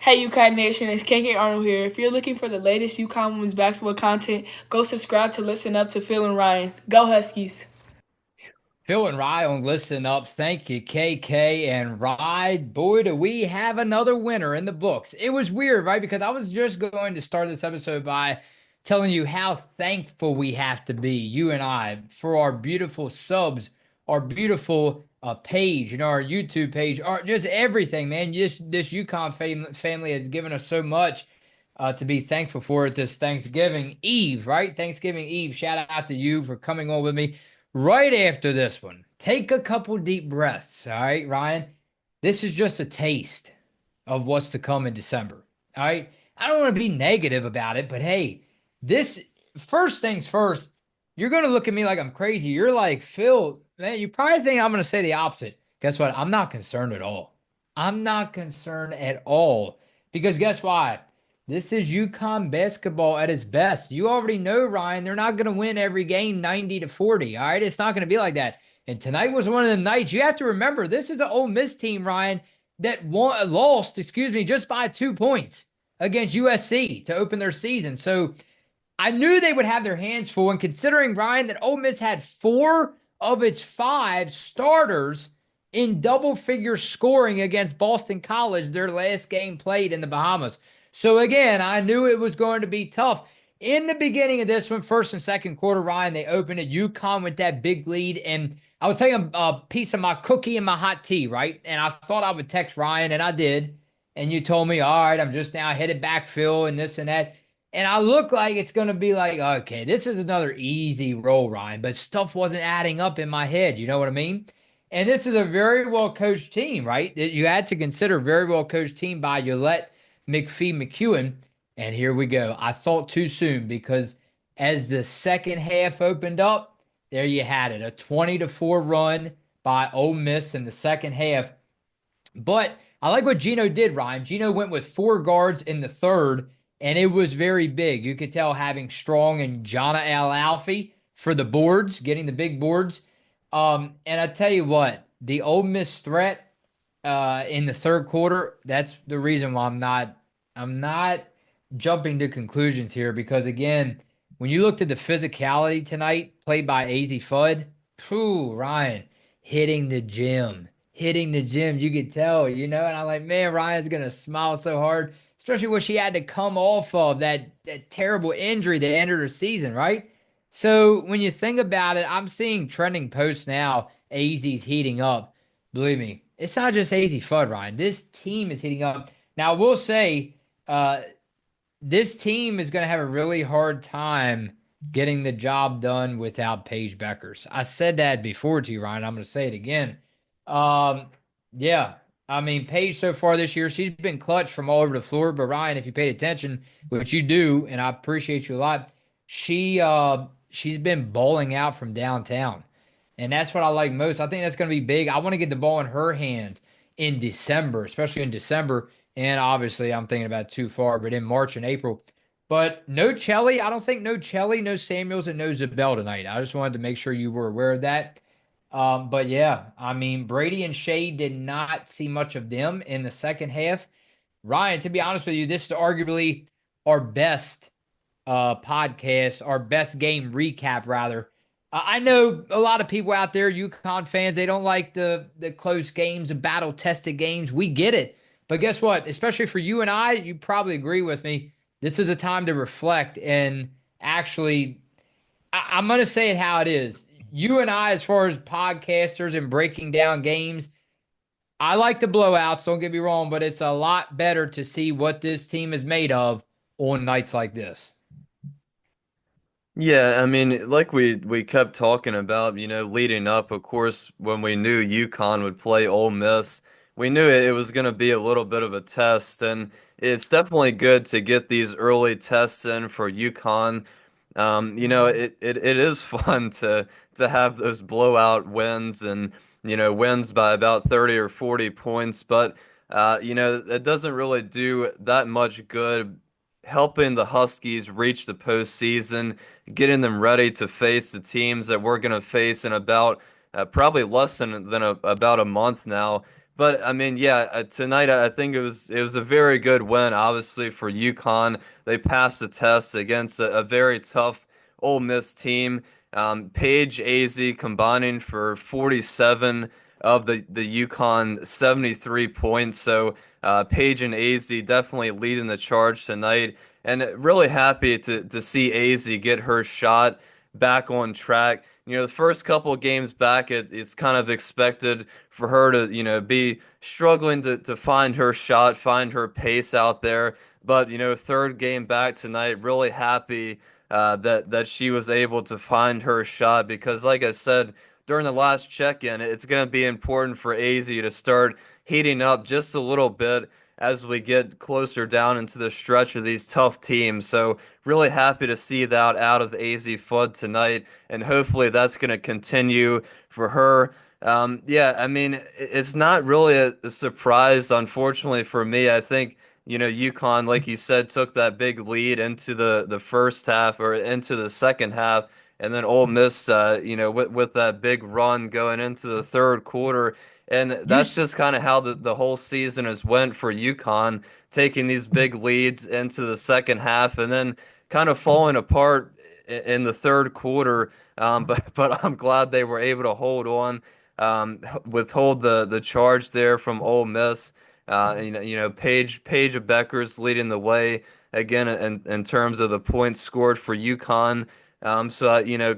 Hey UConn Nation, it's KK Arnold here. If you're looking for the latest UConn women's basketball content, go subscribe to Listen Up to Phil and Ryan. Go Huskies! Phil and Ryan, listen up. Thank you, KK and Ride. Boy, do we have another winner in the books. It was weird, right? Because I was just going to start this episode by telling you how thankful we have to be, you and I, for our beautiful subs, our beautiful page, our YouTube page, our just everything, man. This UConn family has given us so much to be thankful for it this Thanksgiving Eve, right? Thanksgiving Eve. Shout out to you for coming on with me right after this one. Take a couple deep breaths. All right, Ryan. This is just a taste of what's to come in December. All right. I don't want to be negative about it, but hey, this first things first, you're going to look at me like I'm crazy. You're like, Phil, man, you probably think I'm going to say the opposite. Guess what? I'm not concerned at all. I'm not concerned at all because guess what? This is UConn basketball at its best. You already know, Ryan, they're not going to win every game 90-40. All right. It's not going to be like that. And tonight was one of the nights. You have to remember, this is an Ole Miss team, Ryan, that lost, just by 2 points against USC to open their season. So I knew they would have their hands full. And considering, Ryan, that Ole Miss had 4 of its 5 starters in double figure scoring against Boston College, their last game played in the Bahamas. So again, I knew it was going to be tough. In the beginning of this one, first and second quarter, Ryan, they opened it. UConn with that big lead. And I was taking a piece of my cookie and my hot tea, right? And I thought I would text Ryan, and I did. And you told me, all right, I'm just now headed back, Phil, and this and that. And I look like it's going to be like, okay, this is another easy roll, Ryan. But stuff wasn't adding up in my head. You know what I mean? And this is a very well coached team, right? You had to consider very well coached team by Yolette McPhee-McEwen. And here we go. I thought too soon because as the second half opened up, there you had it. A 20-4 run by Ole Miss in the second half. But I like what Gino did, Ryan. Gino went with 4 guards in the third, and it was very big. You could tell having Strong and Jana Al-Alfi for the boards, getting the big boards. And I tell you what, the Ole Miss threat in the third quarter, that's the reason why I'm not jumping to conclusions here because again, when you looked at the physicality tonight, played by Azzi Fudd, phew, Ryan, hitting the gym, you could tell, and I'm like, man, Ryan's gonna smile so hard, especially when she had to come off of that terrible injury that ended her season, right? So when you think about it, I'm seeing trending posts now. AZ's heating up. Believe me, it's not just AZ Fudd, Ryan. This team is heating up. Now, I will say, uh, this team is going to have a really hard time getting the job done without Paige Bueckers. I said that before to you, Ryan. I'm going to say it again. Um, yeah, I mean, Paige so far this year, she's been clutch from all over the floor. But Ryan, if you paid attention, which you do, and I appreciate you a lot, she's been bowling out from downtown. And that's what I like most. I think that's going to be big. I want to get the ball in her hands in December, especially in December. And obviously, I'm thinking about too far, but in March and April. But no Chelly. I don't think no Chelly, no Samuels, and no Zabel tonight. I just wanted to make sure you were aware of that. But yeah, I mean, Brady and Shea did not see much of them in the second half. Ryan, to be honest with you, this is arguably our best podcast, our best game recap, rather. I know a lot of people out there, UConn fans, they don't like the close games, the battle tested games. We get it. But guess what? Especially for you and I, you probably agree with me. This is a time to reflect and actually, I'm going to say it how it is. You and I, as far as podcasters and breaking down games, I like the blowouts, don't get me wrong, but it's a lot better to see what this team is made of on nights like this. Yeah, I mean, like we kept talking about, leading up, of course, when we knew UConn would play Ole Miss, we knew it was going to be a little bit of a test, and it's definitely good to get these early tests in for UConn. It is fun to have those blowout wins and wins by about 30 or 40 points, but it doesn't really do that much good helping the Huskies reach the postseason, getting them ready to face the teams that we're going to face in about probably less than about a month now. But I mean, yeah, tonight I think it was a very good win. Obviously for UConn, they passed the test against a very tough Ole Miss team. Paige, Azzi combining for 47 of the UConn 73 points. So Paige and Azzi definitely leading the charge tonight, and really happy to see Azzi get her shot back on track. The first couple of games back, it's kind of expected for her to, be struggling to find her shot, find her pace out there. But, third game back tonight, really happy that she was able to find her shot because, like I said, during the last check-in, it's going to be important for Azzi to start heating up just a little bit as we get closer down into the stretch of these tough teams. So really happy to see that out of Azzi Fudd tonight, and hopefully that's going to continue for her. Yeah, I mean, it's not really a surprise, unfortunately for me. I think, UConn, like you said, took that big lead into the first half or into the second half, and then Ole Miss, with that big run going into the third quarter. And You that's just kind of how the whole season has went for UConn, taking these big leads into the second half and then kind of falling apart in the third quarter. But I'm glad they were able to hold on, withhold the charge there from Ole Miss. Paige of Bueckers leading the way again in terms of the points scored for UConn.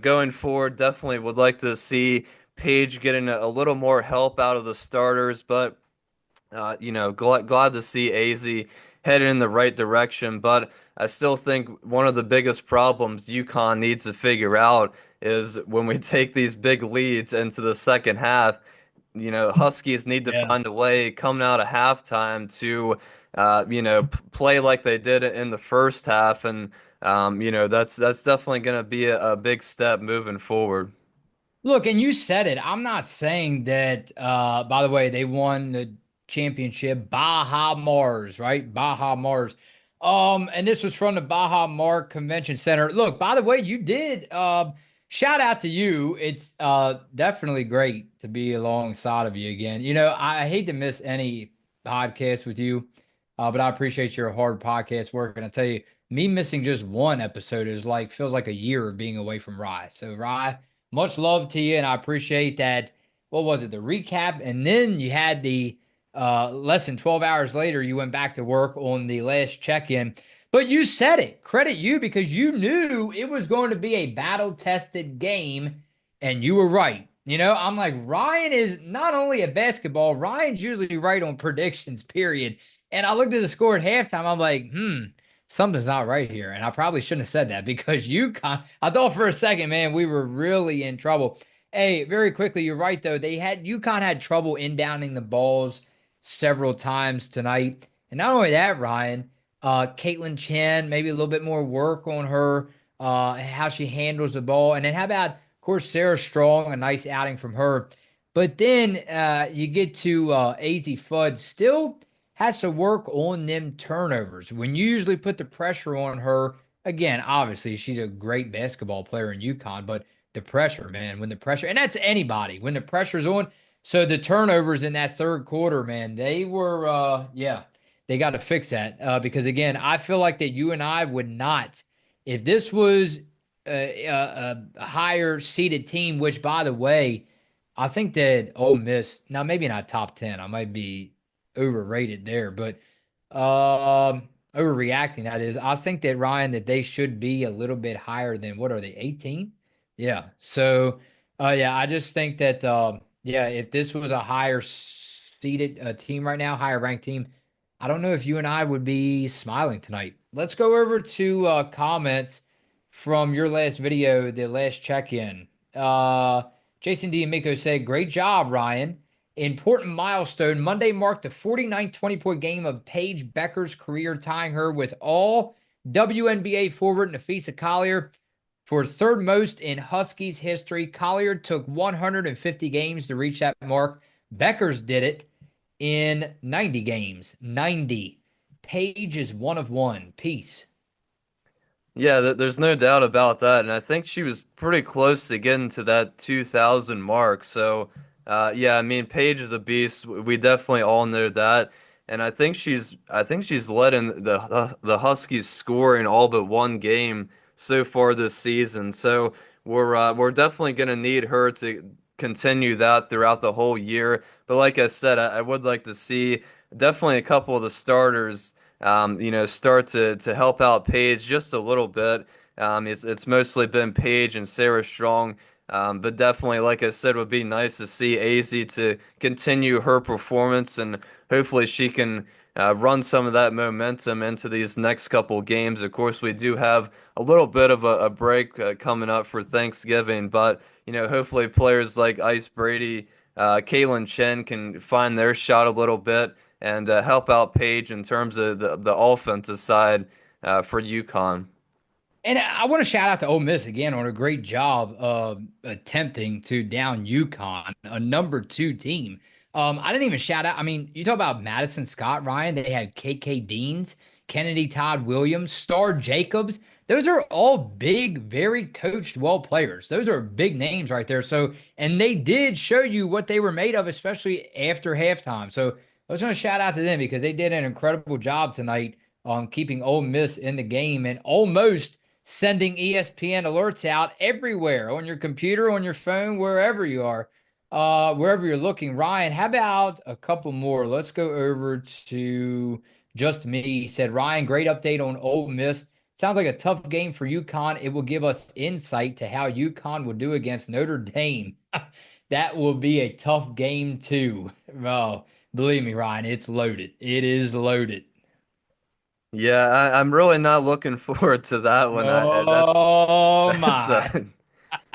Going forward, definitely would like to see Paige getting a little more help out of the starters, but glad to see Azzi headed in the right direction. But I still think one of the biggest problems UConn needs to figure out is when we take these big leads into the second half. Huskies need to Yeah. find a way coming out of halftime to, play like they did in the first half, and that's definitely going to be a big step moving forward. Look, and you said it. I'm not saying that by the way, they won the championship Baha Mars, right? Baha Mars. And this was from the Baha Mar Convention Center. Look, by the way, you did shout out to you. It's definitely great to be alongside of you again. I hate to miss any podcast with you, but I appreciate your hard podcast work. And I tell you, me missing just one episode is like feels like a year of being away from Rye. So Rye, much love to you, and I appreciate that. What was it? The recap, and then you had the less than 12 hours later, you went back to work on the last check-in. But you said it. Credit you because you knew it was going to be a battle-tested game, and you were right. I'm like, Ryan is not only a basketball, Ryan's usually right on predictions, period. And I looked at the score at halftime. I'm like, something's not right here. And I probably shouldn't have said that because I thought for a second, man, we were really in trouble. Hey, very quickly, you're right though. UConn had trouble indowning the balls several times tonight. And not only that, Ryan, Caitlin Chen, maybe a little bit more work on her, how she handles the ball. And then how about, of course, Sarah Strong, a nice outing from her. But then you get to AZ Fudd, still has to work on them turnovers. When you usually put the pressure on her, again, obviously she's a great basketball player in UConn, but the pressure, man, when the pressure, and that's anybody, when the pressure's on. So the turnovers in that third quarter, man, they were, yeah, they got to fix that because again, I feel like that you and I would not, if this was a higher seeded team, which by the way, I think that Ole Miss, now maybe not top 10, I might be overrated there, but overreacting that is. I think that Ryan that they should be a little bit higher than what are they 18? Yeah. So yeah, I just think that yeah, if this was a higher seeded team right now, higher ranked team, I don't know if you and I would be smiling tonight. Let's go over to comments from your last video, the last check-in. Jason D. and Miko said, great job, Ryan. Important milestone. Monday marked the 49th 20-point game of Paige Bueckers' career, tying her with all WNBA forward Nafisa Collier for third most in Huskies history. Collier took 150 games to reach that mark. Bueckers did it in 90 games. 90. Paige is one of one. Peace. Yeah, there's no doubt about that, and I think she was pretty close to getting to that 2,000 mark. So, Yeah, I mean Paige is a beast. We definitely all know that, and I think she's led in the Huskies scoring all but one game so far this season. So we're definitely gonna need her to continue that throughout the whole year. But like I said, I would like to see definitely a couple of the starters, start to help out Paige just a little bit. It's mostly been Paige and Sarah Strong. But definitely, like I said, would be nice to see Azzi to continue her performance, and hopefully she can run some of that momentum into these next couple games. Of course, we do have a little bit of a break coming up for Thanksgiving, but hopefully players like Ice Brady, Caitlin Chen can find their shot a little bit and help out Paige in terms of the offensive side for UConn. And I want to shout out to Ole Miss again on a great job of attempting to down UConn, a number 2 team. I didn't even shout out. I mean, you talk about Madison Scott, Ryan. They had KK Deans, Kennedy Todd Williams, Star Jacobs. Those are all big, very coached, well players. Those are big names right there. So, and they did show you what they were made of, especially after halftime. So, I was going to shout out to them because they did an incredible job tonight on keeping Ole Miss in the game and almost sending ESPN alerts out everywhere on your computer, on your phone, wherever you are, wherever you're looking. Ryan, how about a couple more? Let's go over to Just Me. He said, Ryan, great update on Ole Miss. Sounds like a tough game for UConn. It will give us insight to how UConn will do against Notre Dame. That will be a tough game, too. Oh, believe me, Ryan, it's loaded. It is loaded. Yeah, I'm really not looking forward to that one. That's Oh, that's my.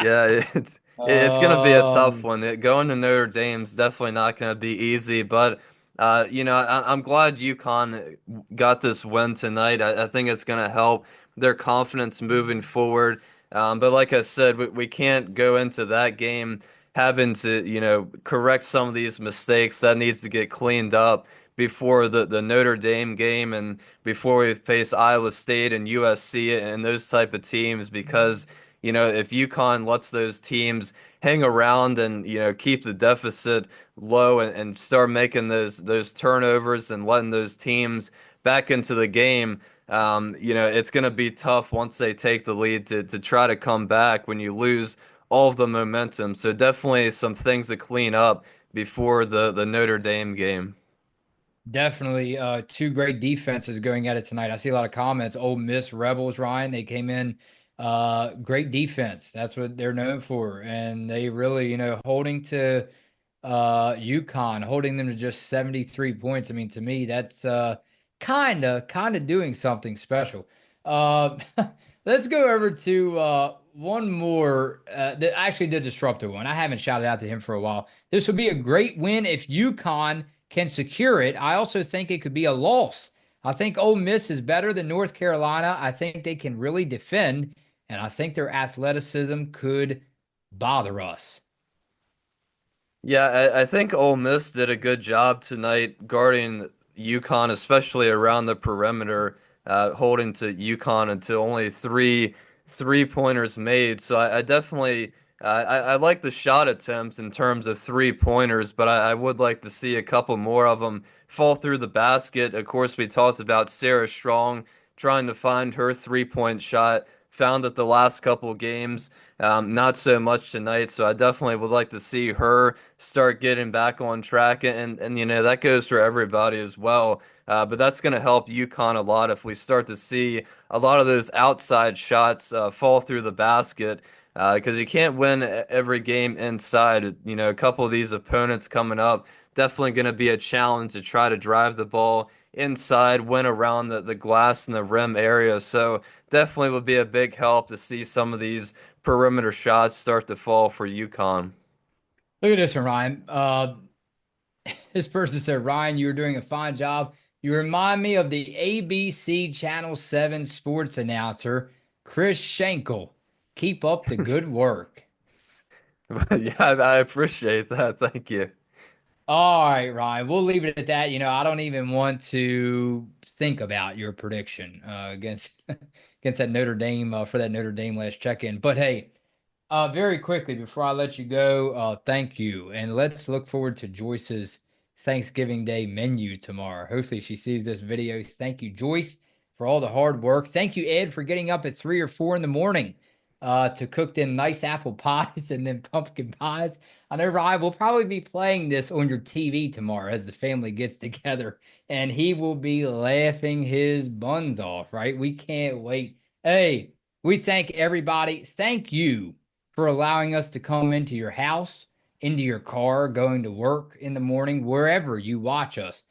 yeah, it's gonna be a tough one. Going to Notre Dame's definitely not gonna be easy, but I'm glad UConn got this win tonight. I think it's gonna help their confidence moving forward. But like I said, we can't go into that game having to correct some of these mistakes. That needs to get cleaned up before the Notre Dame game and before we face Iowa State and USC and those type of teams because if UConn lets those teams hang around and keep the deficit low and start making those turnovers and letting those teams back into the game, it's going to be tough once they take the lead to try to come back when you lose all of the momentum. So definitely some things to clean up before the Notre Dame game. Definitely two great defenses going at it tonight. I see a lot of comments. Ole Miss Rebels, Ryan, they came in great defense. That's what they're known for. And they really, holding to UConn, holding them to just 73 points. I mean, to me, that's kind of doing something special. Uh, let's go over to one more that actually did disruptive one. I haven't shouted out to him for a while. This would be a great win if UConn can secure it. I also think it could be a loss. I think Ole Miss is better than North Carolina. I think they can really defend, and I think their athleticism could bother us. Yeah, I think Ole Miss did a good job tonight guarding UConn, especially around the perimeter, holding to UConn until only three-pointers made. So I definitely I like the shot attempts in terms of 3-pointers, but I would like to see a couple more of them fall through the basket. Of course, we talked about Sarah Strong trying to find her 3-point shot, found it the last couple games. Not so much tonight, so I definitely would like to see her start getting back on track, and that goes for everybody as well. But that's going to help UConn a lot if we start to see a lot of those outside shots fall through the basket. Because you can't win every game inside. A couple of these opponents coming up, definitely going to be a challenge to try to drive the ball inside, win around the glass and the rim area. So definitely would be a big help to see some of these perimeter shots start to fall for UConn. Look at this one, Ryan. This person said, Ryan, you're doing a fine job. You remind me of the ABC Channel 7 sports announcer, Chris Schenkel. Keep up the good work. Yeah, I appreciate that. Thank you. All right, Ryan, we'll leave it at that. I don't even want to think about your prediction against against that Notre Dame for that Notre Dame last check-in. But hey, Very quickly before I let you go, thank you. And let's look forward to Joyce's Thanksgiving Day menu tomorrow. Hopefully she sees this video. Thank you, Joyce, for all the hard work. Thank you, Ed, for getting up at 3 or 4 in the morning to cook them nice apple pies and then pumpkin pies. I know Ryan will probably be playing this on your TV tomorrow as the family gets together, and he will be laughing his buns off, right? We can't wait. Hey, we thank everybody. Thank you for allowing us to come into your house, into your car, going to work in the morning, wherever you watch us.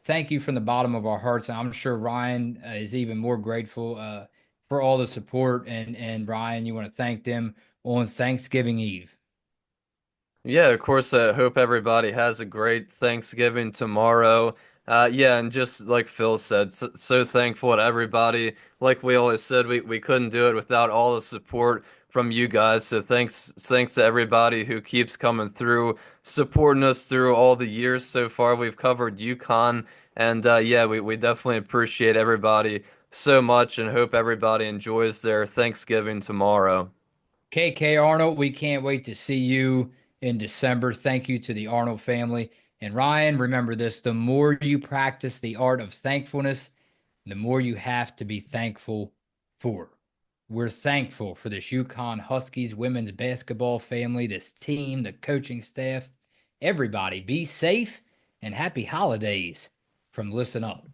Thank you from the bottom of our hearts. I'm sure Ryan is even more grateful for all the support. And Ryan, you want to thank them on Thanksgiving Eve. Yeah, of course. I hope everybody has a great Thanksgiving tomorrow. Yeah, and just like Phil said, so thankful to everybody. Like we always said, we couldn't do it without all the support from you guys. So thanks to everybody who keeps coming through, supporting us through all the years so far. We've covered UConn, and yeah, we definitely appreciate everybody so much, and hope everybody enjoys their Thanksgiving tomorrow. KK Arnold, we can't wait to see you in December. Thank you to the Arnold family. And Ryan, remember this, the more you practice the art of thankfulness, the more you have to be thankful for. We're thankful for this UConn Huskies women's basketball family, this team, the coaching staff, everybody. Be safe and happy holidays from Listen Up.